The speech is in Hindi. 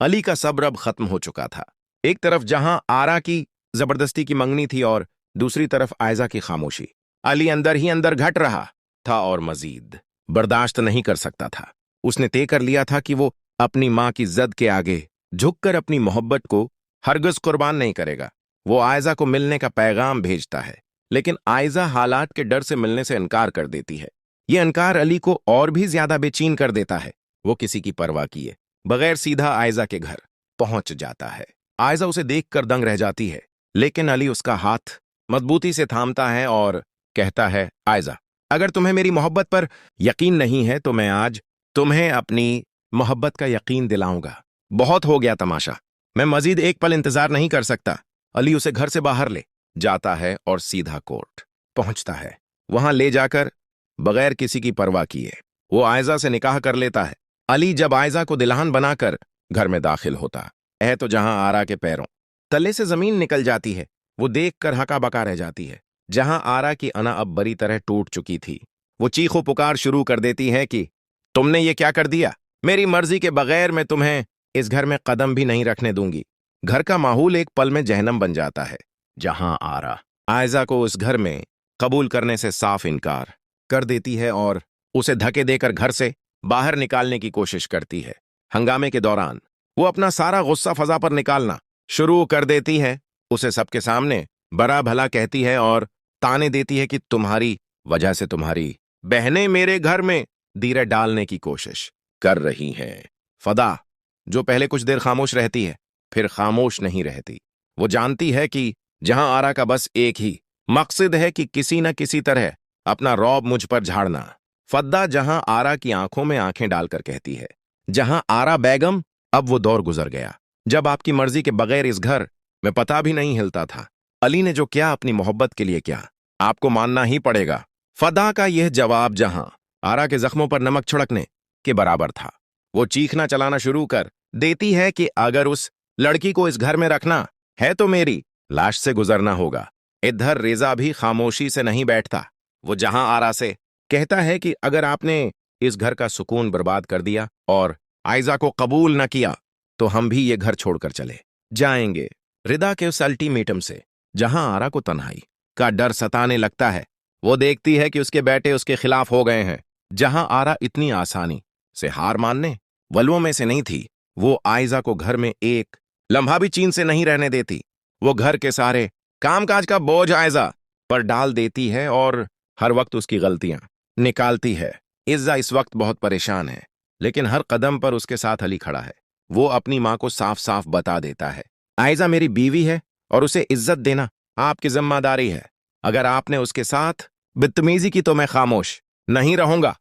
अली का सब्र अब खत्म हो चुका था। एक तरफ जहां आरा की जबरदस्ती की मंगनी थी और दूसरी तरफ आयजा की खामोशी। अली अंदर ही अंदर घट रहा था और मजीद बर्दाश्त नहीं कर सकता था। उसने तय कर लिया था कि वो अपनी मां की जद के आगे झुककर अपनी मोहब्बत को हरगिज कुर्बान नहीं करेगा। वो आयजा को मिलने का पैगाम भेजता है, लेकिन आयजा हालात के डर से मिलने से इनकार कर देती है। ये इनकार अली को और भी ज्यादा बेचैन कर देता है। वो किसी की परवाह किए बगैर सीधा आयजा के घर पहुंच जाता है। आयजा उसे देखकर दंग रह जाती है, लेकिन अली उसका हाथ मजबूती से थामता है और कहता है, आयजा, अगर तुम्हें मेरी मोहब्बत पर यकीन नहीं है तो मैं आज तुम्हें अपनी मोहब्बत का यकीन दिलाऊंगा। बहुत हो गया तमाशा, मैं मजीद एक पल इंतजार नहीं कर सकता। अली उसे घर से बाहर ले जाता है और सीधा कोर्ट पहुंचता है। वहां ले जाकर बगैर किसी की परवाह किए वो आयजा से निकाह कर लेता है। अली जब आयजा को दुल्हन बनाकर घर में दाखिल होता है तो जहां आरा के पैरों तले से जमीन निकल जाती है, वो देखकर हका बका रह जाती है। जहां आरा की अना अब बरी तरह टूट चुकी थी, वो चीखो पुकार शुरू कर देती है कि तुमने ये क्या कर दिया? मेरी मर्जी के बगैर मैं तुम्हें इस घर में कदम भी नहीं रखने दूंगी। घर का माहौल एक पल में जहन्नम बन जाता है। जहां आरा आयजा को उस घर में कबूल करने से साफ इनकार कर देती है और उसे धक्के देकर घर से बाहर निकालने की कोशिश करती है। हंगामे के दौरान वो अपना सारा गुस्सा फजा पर निकालना शुरू कर देती है। उसे सबके सामने बड़ा भला कहती है और ताने देती है कि तुम्हारी वजह से तुम्हारी बहनें मेरे घर में दीरे डालने की कोशिश कर रही हैं। फदा, जो पहले कुछ देर खामोश रहती है, फिर खामोश नहीं रहती। वो जानती है कि जहां आरा का बस एक ही मकसद है कि किसी न किसी तरह अपना रौब मुझ पर झाड़ना। फद्दा जहां आरा की आंखों में आंखें डालकर कहती है, जहां आरा बेगम, अब वो दौर गुजर गया जब आपकी मर्जी के बगैर इस घर में पता भी नहीं हिलता था। अली ने जो किया अपनी मोहब्बत के लिए किया, आपको मानना ही पड़ेगा। फदा का यह जवाब जहां आरा के जख्मों पर नमक छिड़कने के बराबर था। वो चीखना चलाना शुरू कर देती है कि अगर उस लड़की को इस घर में रखना है तो मेरी लाश से गुजरना होगा। इधर रेजा भी खामोशी से नहीं बैठता। वो जहां आरा से कहता है कि अगर आपने इस घर का सुकून बर्बाद कर दिया और आयजा को कबूल न किया तो हम भी ये घर छोड़कर चले जाएंगे। रिदा के उस अल्टीमेटम से जहां आरा को तन्हाई का डर सताने लगता है। वो देखती है कि उसके बेटे उसके खिलाफ हो गए हैं। जहां आरा इतनी आसानी से हार मानने वलुओं में से नहीं थी, वो आयजा को घर में एक लम्हा भी चैन से नहीं रहने देती। वो घर के सारे कामकाज का बोझ आयजा पर डाल देती है और हर वक्त उसकी गलतियां निकालती है। इज्जा इस वक्त बहुत परेशान है, लेकिन हर कदम पर उसके साथ अली खड़ा है। वो अपनी मां को साफ साफ बता देता है, आयजा मेरी बीवी है और उसे इज्जत देना आपकी जिम्मेदारी है। अगर आपने उसके साथ बदतमीजी की तो मैं खामोश नहीं रहूंगा।